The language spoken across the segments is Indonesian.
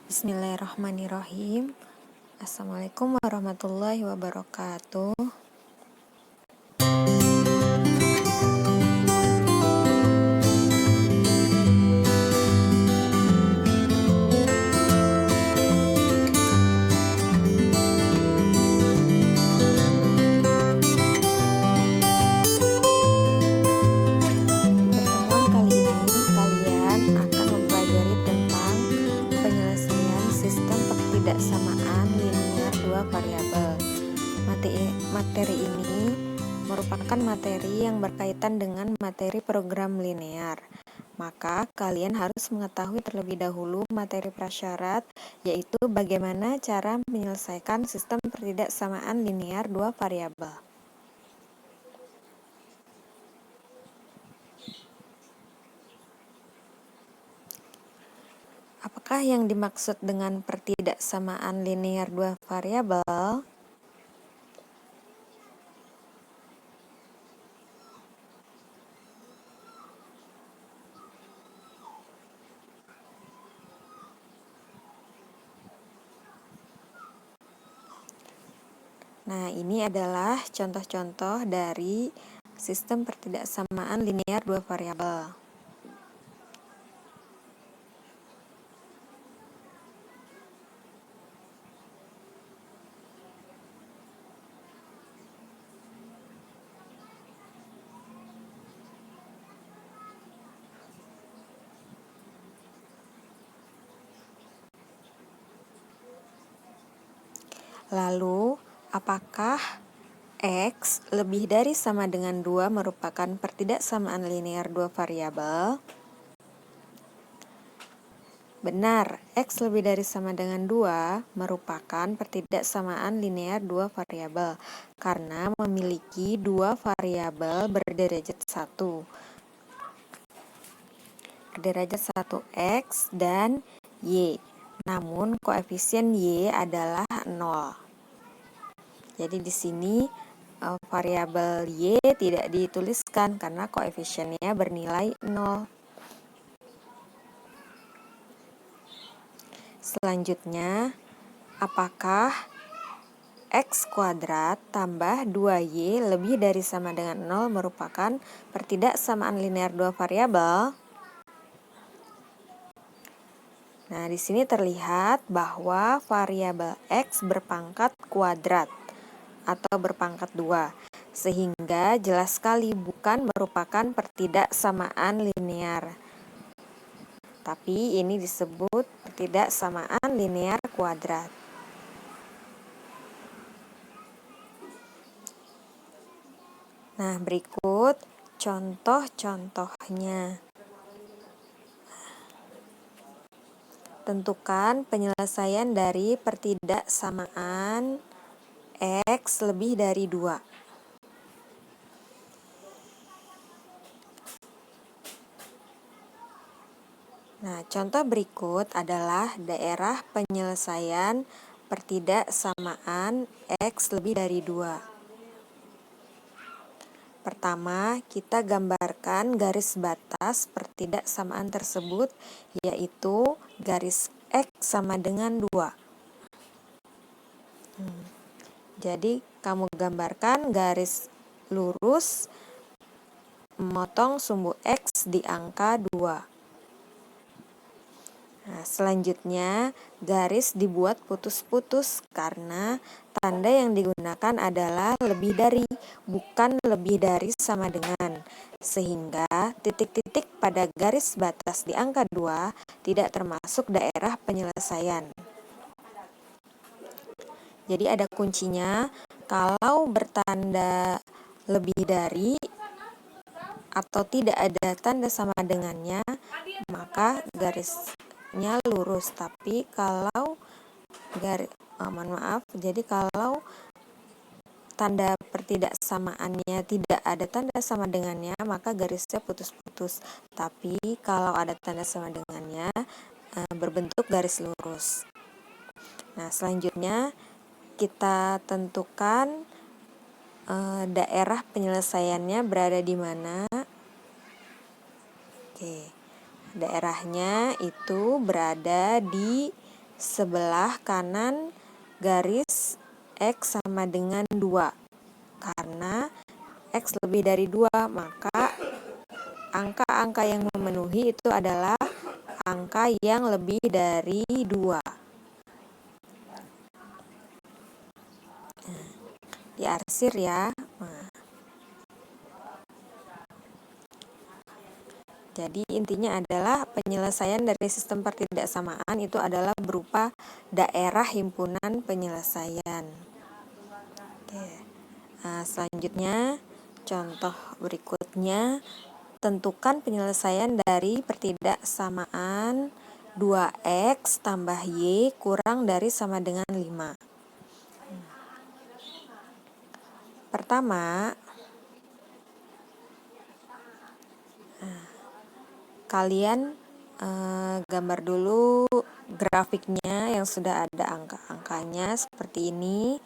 Bismillahirrahmanirrahim. Assalamualaikum warahmatullahi wabarakatuh. Pertemuan kali ini kalian akan mempelajari tentang penyelesaian sistem pertidaksamaan linear dua variabel. Materi ini merupakan materi yang berkaitan dengan materi program linear. Maka kalian harus mengetahui terlebih dahulu materi prasyarat, yaitu bagaimana cara menyelesaikan sistem pertidaksamaan linear dua variabel. Apakah yang dimaksud dengan pertidaksamaan linear dua variabel? Nah, ini adalah contoh-contoh dari sistem pertidaksamaan linear dua variabel. Lalu, apakah X lebih dari sama dengan 2 merupakan pertidaksamaan linear dua variabel? Benar, X lebih dari sama dengan 2 merupakan pertidaksamaan linear dua variabel karena memiliki dua variabel berderajat 1. Berderajat 1 X dan Y. Namun koefisien Y adalah 0. Jadi di sini variabel Y tidak dituliskan karena koefisiennya bernilai 0. Selanjutnya, apakah X kuadrat tambah 2Y lebih dari sama dengan 0 merupakan pertidaksamaan linear dua variabel? Nah, di sini terlihat bahwa variabel X berpangkat kuadrat atau berpangkat 2, sehingga jelas sekali bukan merupakan pertidaksamaan linear. Tapi ini disebut pertidaksamaan linear kuadrat. Nah, berikut contoh-contohnya. Tentukan penyelesaian dari pertidaksamaan X lebih dari 2. Nah, contoh berikut adalah daerah penyelesaian pertidaksamaan X lebih dari 2. Pertama, kita gambarkan garis batas pertidaksamaan tersebut, yaitu garis X sama dengan 2. Jadi, kamu gambarkan garis lurus memotong sumbu X di angka 2. Nah, selanjutnya, garis dibuat putus-putus karena tanda yang digunakan adalah lebih dari, bukan lebih dari sama dengan. Sehingga titik-titik pada garis batas di angka 2 tidak termasuk daerah penyelesaian. Jadi ada kuncinya, kalau bertanda lebih dari atau tidak ada tanda sama dengannya, maka garisnya lurus. Tapi kalau jadi kalau tanda pertidaksamaannya tidak ada tanda sama dengannya, maka garisnya putus-putus. Tapi kalau ada tanda sama dengannya, berbentuk garis lurus. Nah, selanjutnya kita tentukan daerah penyelesaiannya berada di mana. Oke, daerahnya itu berada di sebelah kanan garis X sama dengan 2. Karena X lebih dari 2, maka angka-angka yang memenuhi itu adalah angka yang lebih dari 2. Diarsir ya. Jadi intinya adalah penyelesaian dari sistem pertidaksamaan itu adalah berupa daerah himpunan penyelesaian. Oke. Nah, selanjutnya contoh berikutnya, tentukan penyelesaian dari pertidaksamaan 2x tambah y kurang dari sama dengan 5. Pertama, kalian gambar dulu grafiknya yang sudah ada angka-angkanya seperti ini.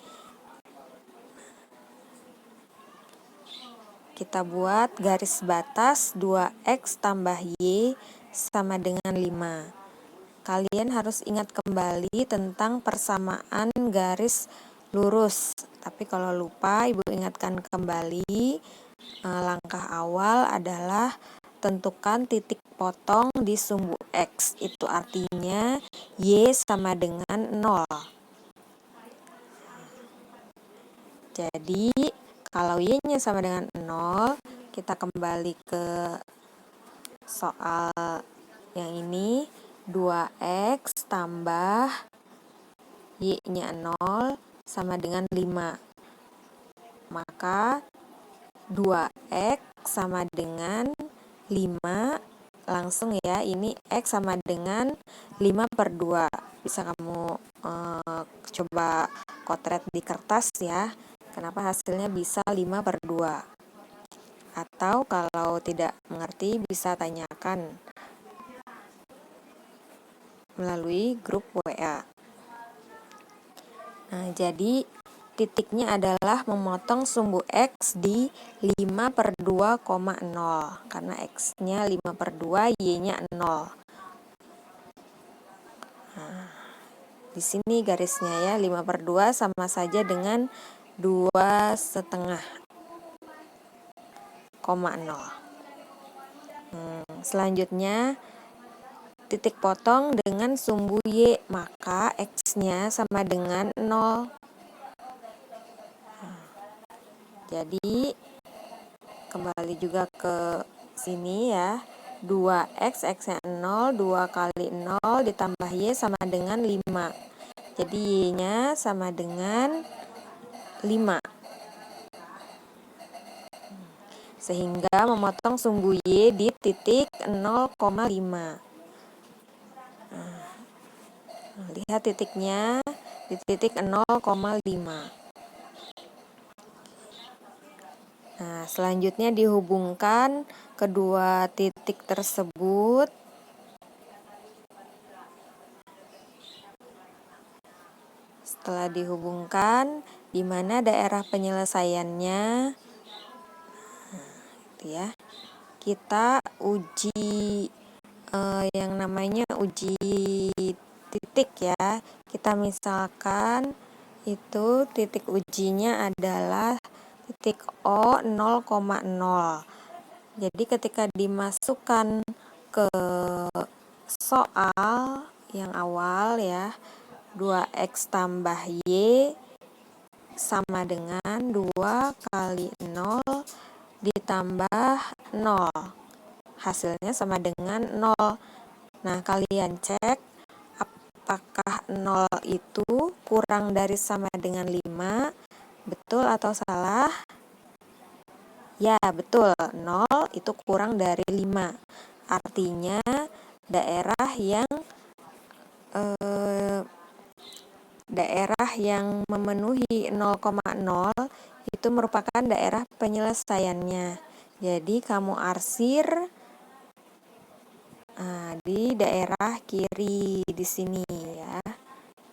Kita buat garis batas 2x tambah y sama dengan 5. Kalian harus ingat kembali tentang persamaan garis lurus. Tapi kalau lupa, Ibu ingatkan kembali, langkah awal adalah tentukan titik potong di sumbu X. Itu artinya Y sama dengan 0. Jadi, kalau Y-nya sama dengan 0, kita kembali ke soal yang ini. 2x tambah Y-nya 0 sama dengan 5. Maka 2x sama dengan 5, langsung ya, ini x sama dengan 5/2. Bisa kamu coba kotret di kertas ya, kenapa hasilnya bisa 5/2. Atau kalau tidak mengerti bisa tanyakan melalui grup WA. Nah, jadi titiknya adalah memotong sumbu X di 5/2,0. Karena X-nya 5/2, Y-nya 0. Nah, di sini garisnya ya, 5/2 sama saja dengan 2,5,0. Selanjutnya, titik potong dengan sumbu Y, maka X-nya sama dengan 0. Jadi, kembali juga ke sini ya. 2x, X-nya 0, 2 kali 0 ditambah Y sama dengan 5. Jadi Y-nya sama dengan 5. Sehingga memotong sumbu Y di titik 0,5. Lihat titiknya di titik 0,5. Nah, selanjutnya dihubungkan kedua titik tersebut. Setelah dihubungkan, di mana daerah penyelesaiannya? Gitu ya. Kita uji yang namanya uji titik ya. Kita misalkan itu titik ujinya adalah titik O 0,0. Jadi ketika dimasukkan ke soal yang awal ya, 2x tambah Y sama dengan 2 kali 0 ditambah 0. Hasilnya sama dengan 0. Nah, kalian cek apakah 0 itu kurang dari sama dengan 5? Betul atau salah? Ya, betul. 0 itu kurang dari 5. Artinya daerah yang memenuhi 0,0 itu merupakan daerah penyelesaiannya. Jadi kamu arsir di daerah kiri di sini ya.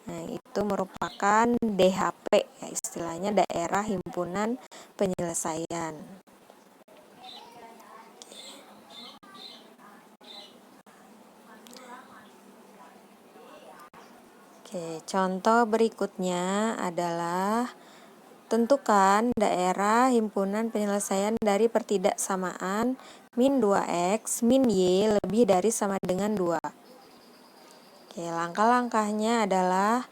Nah, itu merupakan DHP ya, istilahnya daerah himpunan penyelesaian. Oke, contoh berikutnya adalah tentukan daerah himpunan penyelesaian dari pertidaksamaan min 2x min y lebih dari sama dengan 2. Oke, langkah-langkahnya adalah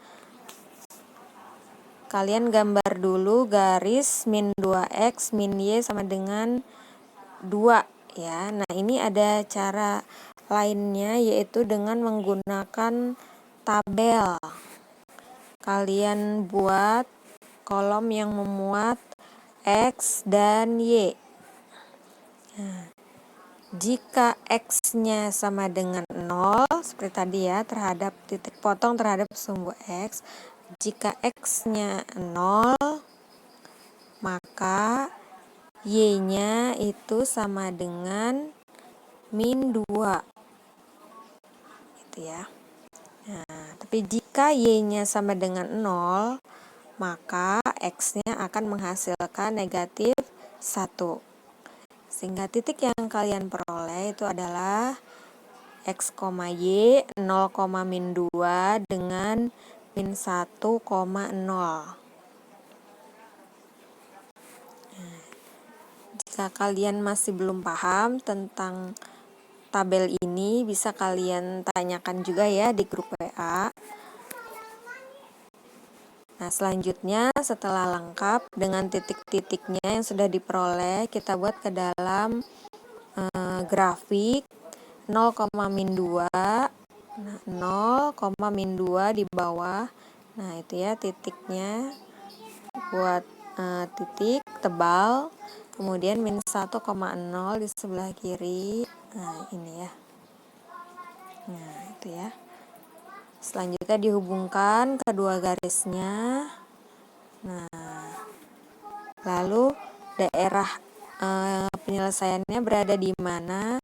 kalian gambar dulu garis min 2x min y sama dengan 2 ya. Nah, ini ada cara lainnya yaitu dengan menggunakan tabel. Kalian buat kolom yang memuat X dan Y. Nah, jika X-nya sama dengan 0, seperti tadi ya, terhadap titik potong terhadap sumbu X. Jika X-nya 0, maka Y-nya itu sama dengan min 2. Gitu ya. Nah, tapi jika Y-nya sama dengan 0, maka X-nya akan menghasilkan negatif 1. Sehingga titik yang kalian peroleh itu adalah X, Y 0, min 2 dengan min 1,0. Jika kalian masih belum paham tentang tabel ini, bisa kalian tanyakan juga ya di grup WA. Nah, selanjutnya setelah lengkap dengan titik-titiknya yang sudah diperoleh, kita buat ke dalam grafik 0, min 2. Nah, 0, min 2 di bawah. Nah, itu ya titiknya. Buat titik tebal. Kemudian min 1,0 di sebelah kiri. Nah, ini ya. Nah, itu ya. Selanjutnya dihubungkan kedua garisnya. Nah, lalu daerah penyelesaiannya berada di mana?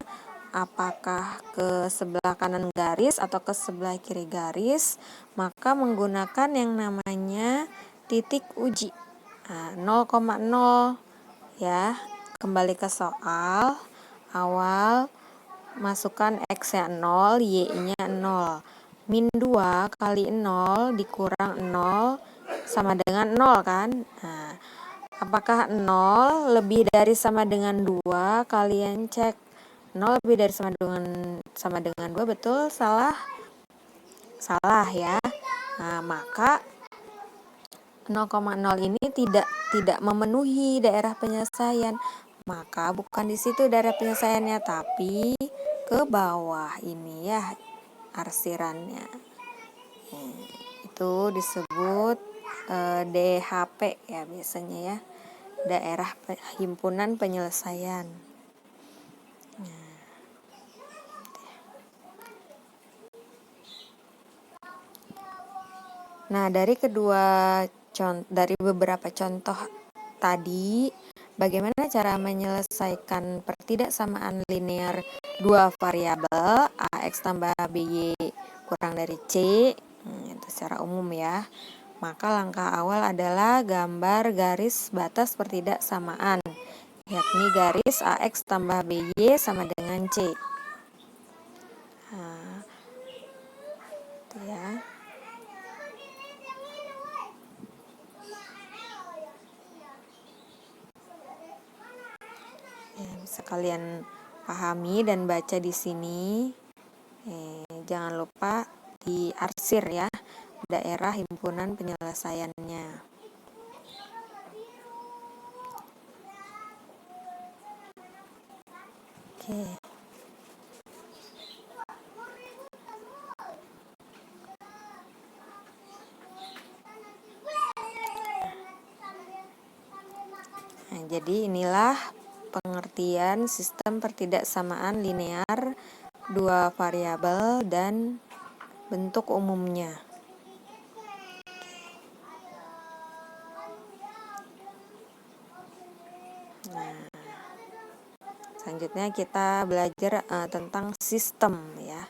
Apakah ke sebelah kanan garis atau ke sebelah kiri garis? Maka menggunakan yang namanya titik uji. Nah, 0,0 ya. Kembali ke soal awal, masukkan X-nya 0, Y-nya 0. Min 2 kali 0 dikurang 0 sama dengan 0 kan? Nah, apakah 0 lebih dari sama dengan 2? Kalian cek. 0 lebih dari sama dengan 2, betul? Salah? Salah ya. Nah, maka 0,0 ini tidak memenuhi daerah penyelesaian. Maka bukan di situ daerah penyelesaiannya, tapi ke bawah ini ya arsirannya. Itu disebut DHP ya biasanya ya, daerah himpunan penyelesaian. Nah, dari beberapa contoh tadi, bagaimana cara menyelesaikan pertidaksamaan linear dua variabel AX tambah BY kurang dari C, itu secara umum ya. Maka langkah awal adalah gambar garis batas pertidaksamaan, yakni garis AX tambah BY sama dengan C. Nah, itu ya. Bisa kalian pahami dan baca di sini. Jangan lupa diarsir ya daerah himpunan penyelesaiannya. Oke. Nah, jadi inilah pengertian sistem pertidaksamaan linear dua variabel dan bentuk umumnya. Nah, selanjutnya kita belajar tentang sistem ya.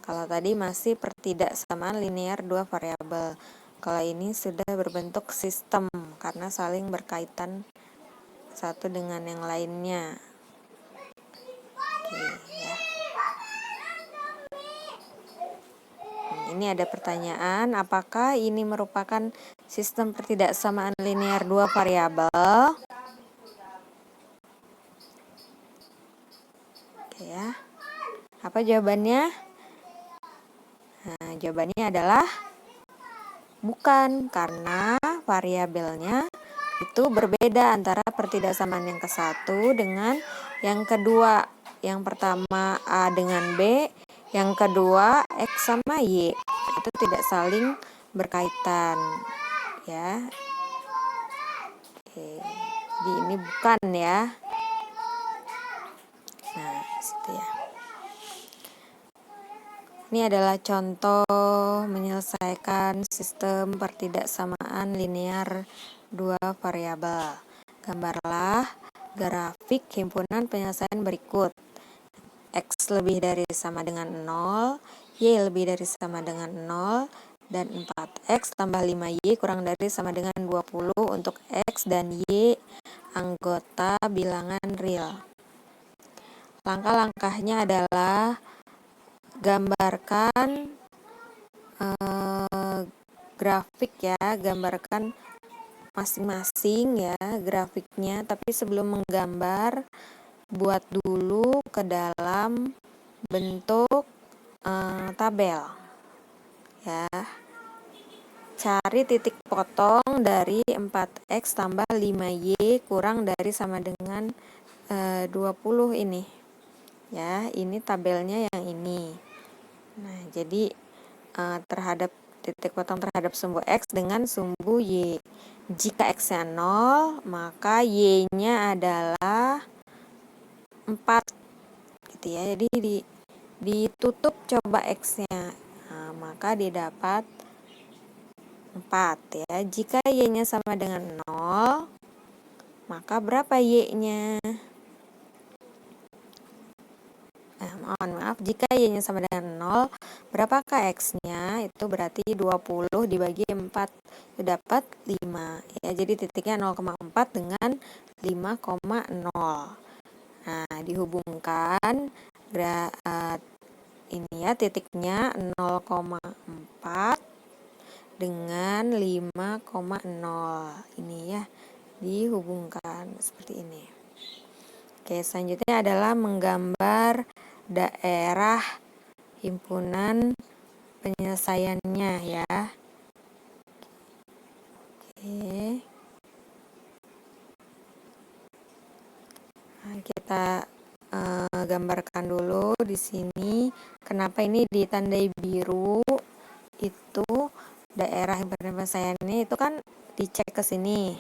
Kalau tadi masih pertidaksamaan linear dua variabel. Kalau ini sudah berbentuk sistem karena saling berkaitan satu dengan yang lainnya. Oke ya. ini ada pertanyaan, apakah ini merupakan sistem pertidaksamaan linear dua variabel? Oke ya. Apa jawabannya? Nah, jawabannya adalah bukan, karena variabelnya itu berbeda antara pertidaksamaan yang ke-1 dengan yang kedua. Yang pertama A dengan B, yang kedua X sama Y. Itu tidak saling berkaitan ya. Oke. Jadi ini bukan ya. Nah, situ ya. Ini adalah contoh menyelesaikan sistem pertidaksamaan linear dua variabel. Gambarlah grafik himpunan penyelesaian berikut. X lebih dari sama dengan 0, Y lebih dari sama dengan 0, dan 4X tambah 5Y kurang dari sama dengan 20 untuk X dan Y anggota bilangan real. Langkah-langkahnya adalah gambarkan grafik ya, gambarkan masing-masing ya grafiknya, tapi sebelum menggambar buat dulu ke dalam bentuk tabel ya. Cari titik potong dari 4X tambah 5Y kurang dari sama dengan 20 ini ya, ini tabelnya yang ini. Nah, jadi terhadap titik potong terhadap sumbu X dengan sumbu Y. Jika X-nya 0, maka Y-nya adalah 4 gitu ya. Jadi ditutup coba X-nya. Nah, maka didapat 4 ya. Jika Y-nya sama dengan 0, maka berapa Y-nya? Mohon maaf, jika Y-nya sama dengan 0, berapakah X-nya? Itu berarti 20 dibagi 4, itu dapat 5 ya. Jadi titiknya 0,4 dengan 5,0. Nah, dihubungkan ini ya, titiknya 0,4 dengan 5,0 ini ya, dihubungkan seperti ini. Oke, selanjutnya adalah menggambar daerah himpunan penyelesaiannya ya. Oke. Nah, kita gambarkan dulu di sini. Kenapa ini ditandai biru? Itu daerah himpunan penyelesaiannya itu kan dicek ke sini.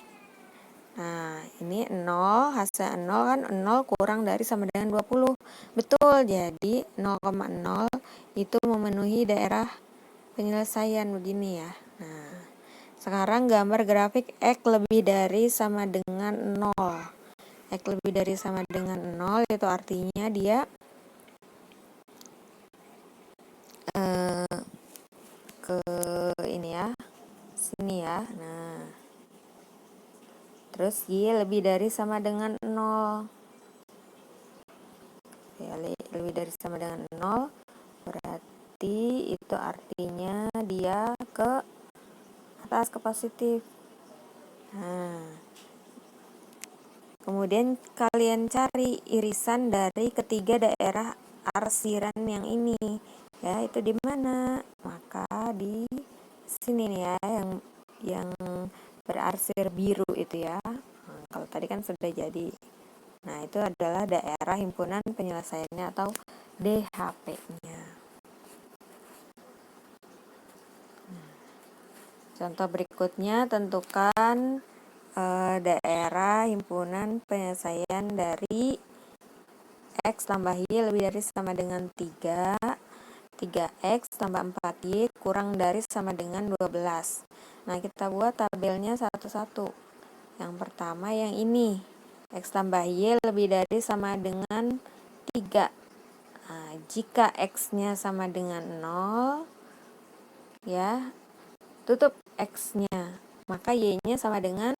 Nah, ini 0, hasil 0 kan 0 kurang dari sama dengan 20. Betul, jadi 0,0 itu memenuhi daerah penyelesaian begini ya. Nah, sekarang gambar grafik X lebih dari sama dengan 0. X lebih dari sama dengan 0 itu artinya dia ke ini ya, sini ya. Nah, terus Y lebih dari sama dengan 0 ya, lebih dari sama dengan 0 berarti itu artinya dia ke atas, ke positif. Nah, kemudian kalian cari irisan dari ketiga daerah arsiran yang ini ya, itu di mana? Maka di sini nih ya, yang berarsir biru itu ya. Nah, kalau tadi kan sudah jadi. Nah, itu adalah daerah himpunan penyelesaiannya atau DHP-nya. Contoh berikutnya, tentukan daerah himpunan penyelesaian dari X tambah Y lebih dari sama dengan 3, 3X tambah 4Y kurang dari sama dengan 12. Nah, kita buat tabelnya satu-satu. Yang pertama yang ini, X tambah Y lebih dari sama dengan 3. Nah, jika X-nya sama dengan 0, ya, tutup X-nya, maka Y-nya sama dengan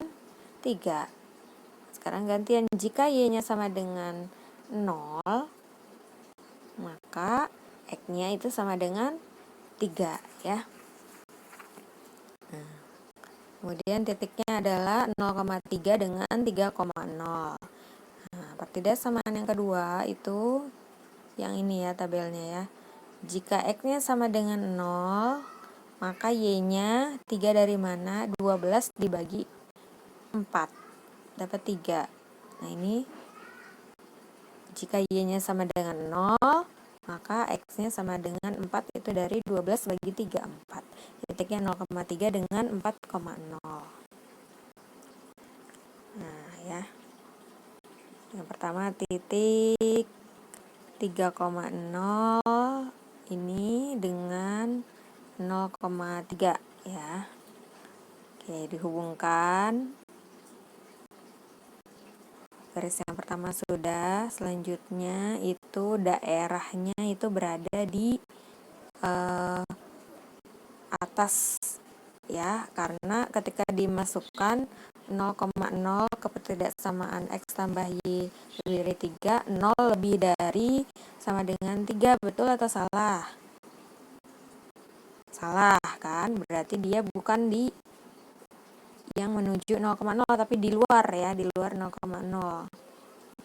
3. Sekarang gantian, jika Y-nya sama dengan 0, maka X-nya itu sama dengan 3 ya. Kemudian titiknya adalah 0,3 dengan 3,0. Nah, pertidaksamaan yang kedua itu yang ini ya tabelnya ya. Jika X-nya sama dengan 0, maka Y-nya 3 dari mana? 12 dibagi 4, dapat 3. Nah ini, jika Y-nya sama dengan 0, maka X-nya sama dengan 4, itu dari 12 bagi 3, 4. Titiknya 0,3 dengan 4,0. Nah ya, yang pertama titik 3,0 ini dengan 0,3 ya. Oke, dihubungkan. Garis yang pertama sudah, selanjutnya itu daerahnya itu berada di atas ya, karena ketika dimasukkan 0,0 ke pertidaksamaan X tambah Y lebih dari 3, 0 lebih dari sama dengan 3, betul atau salah? Salah kan, berarti dia bukan di yang menuju 0,0 tapi di luar ya, di luar 0,0.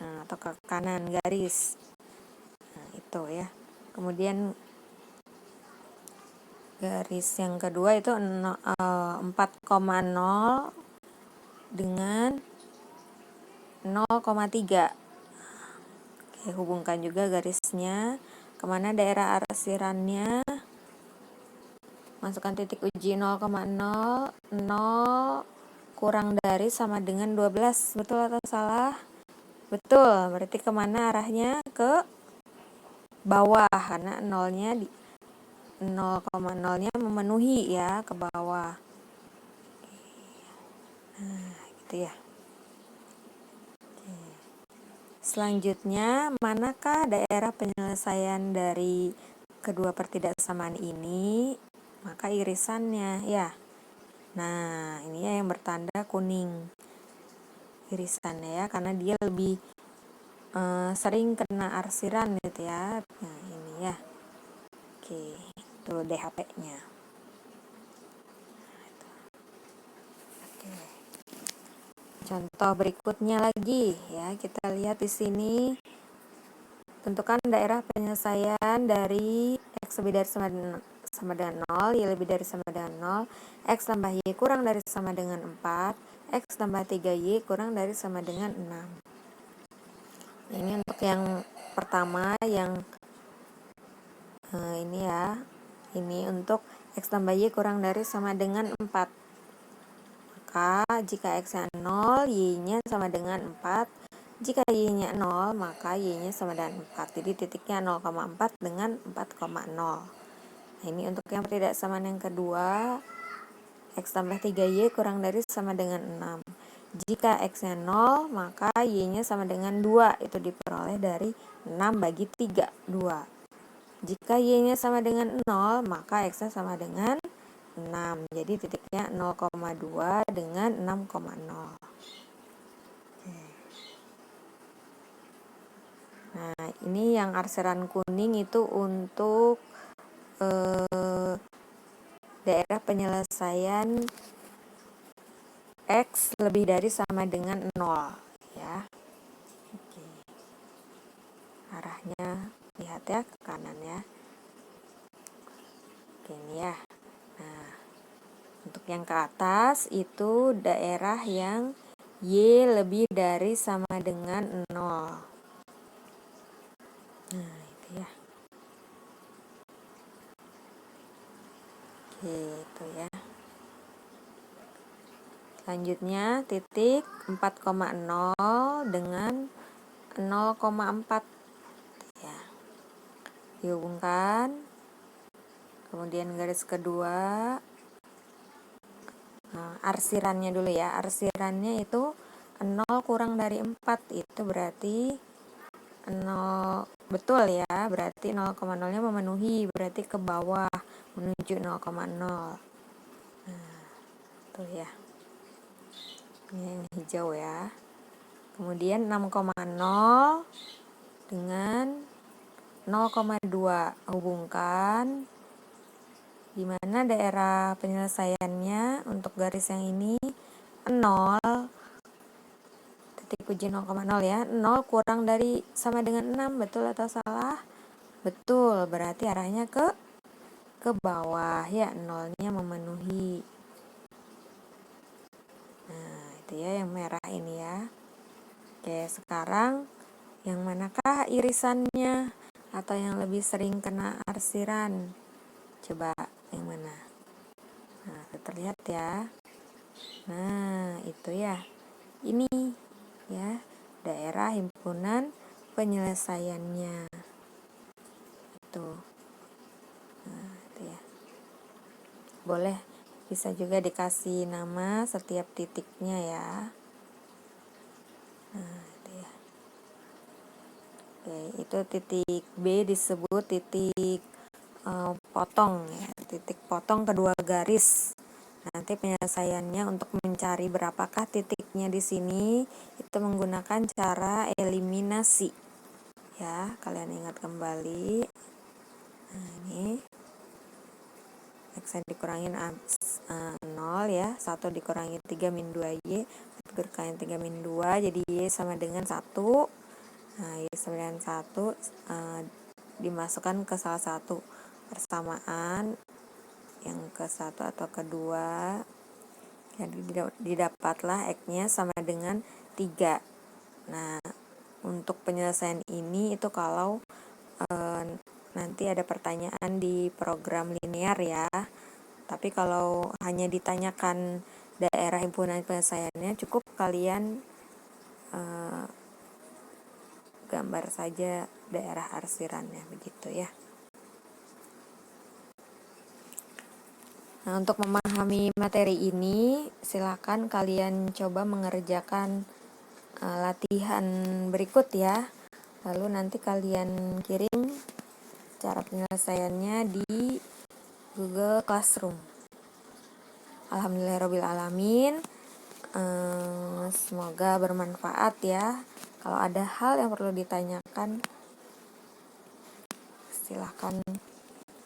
Nah, atau ke kanan garis. Nah, itu ya. Kemudian garis yang kedua itu 4,0 dengan 0,3. Oke, hubungkan juga garisnya. Kemana daerah arsirannya? Masukkan titik uji 0,0. 0 kurang dari sama dengan 12. Betul atau salah? Betul. Berarti kemana arahnya? Ke bawah, karena 0-nya 0,0-nya memenuhi ya, ke bawah. Nah, gitu ya. Selanjutnya, manakah daerah penyelesaian dari kedua pertidaksamaan ini? Maka irisannya ya. Nah, ini ya yang bertanda kuning. Irisannya ya, karena dia lebih sering kena arsiran gitu ya. Nah, ini ya. Oke, itu DHP-nya. Oke. Contoh berikutnya lagi ya, kita lihat di sini. Tentukan daerah penyelesaian dari X lebih dari sama dengan 0, Y lebih dari sama dengan 0, X tambah Y kurang dari sama dengan 4, X tambah 3Y kurang dari sama dengan 6. Ini untuk yang pertama, yang ini ya. Ini untuk X tambah Y kurang dari sama dengan 4. Maka jika X-nya 0, Y-nya sama dengan 4. Jika Y-nya 0, maka Y-nya sama dengan 4. Jadi titiknya 0,4 dengan 4,0. Nah, ini untuk yang pertidaksamaan yang kedua, X tambah 3Y kurang dari sama dengan 6. Jika X-nya 0, maka Y-nya sama dengan 2. Itu diperoleh dari 6 bagi 3, 2. Jika Y-nya sama dengan 0, maka X-nya sama dengan 6. Jadi titiknya 0,2 dengan 6,0. Nah, ini yang arsiran kuning itu untuk daerah penyelesaian X lebih dari sama dengan 0 ya. Oke. Arahnya lihat ya, ke kanan ya. Oke, ini ya. Nah, untuk yang ke atas itu daerah yang Y lebih dari sama dengan 0. Nah, itu ya. Oke, itu ya. Selanjutnya titik 4,0 dengan 0,4 ya. Dihubungkan. Kemudian garis kedua, arsirannya dulu ya. Arsirannya itu 0 kurang dari 4, itu berarti 0, betul ya, berarti 0,0-nya memenuhi, berarti ke bawah menuju 0,0. Nah, tuh ya. Ini yang hijau ya. Kemudian 6,0 dengan 0,2 hubungkan. di mana daerah penyelesaiannya untuk garis yang ini 0, titik uji 0,0 ya. 0 kurang dari sama dengan 6, betul atau salah? Betul, berarti arahnya ke bawah ya, 0-nya memenuhi. Nah, itu ya yang merah ini ya. Oke, sekarang yang manakah irisannya atau yang lebih sering kena arsiran? Coba yang mana? Nah, terlihat ya. Nah, itu ya. Ini ya, daerah himpunan penyelesaiannya. Itu. Nah, itu ya. Boleh bisa juga dikasih nama setiap titiknya ya. Nah, itu ya. Oke, itu titik B disebut titik potong ya, titik potong kedua garis. Nanti penyelesaiannya untuk mencari berapakah titiknya di sini itu menggunakan cara eliminasi. Ya, kalian ingat kembali. Nah, ini X dikurangin 0 ya, 1 dikurangi 3 min 2Y, dikurangi 3 min 2, jadi Y sama dengan 1. Nah, Y sama dengan 1 dimasukkan ke salah satu persamaan yang ke 1 atau kedua. Jadi didapatlah X-nya sama dengan 3. Nah, untuk penyelesaian ini itu kalau nanti ada pertanyaan di program linear ya. Tapi kalau hanya ditanyakan daerah himpunan penyelesaiannya, cukup kalian gambar saja daerah arsirannya, begitu ya. Nah, untuk memahami materi ini, silakan kalian coba mengerjakan latihan berikut ya. Lalu nanti kalian kirim cara penyelesaiannya di Google Classroom. Alhamdulillahirobbilalamin. Semoga bermanfaat ya. Kalau ada hal yang perlu ditanyakan, silahkan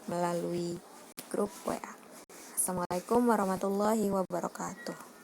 melalui grup WA. Assalamualaikum warahmatullahi wabarakatuh.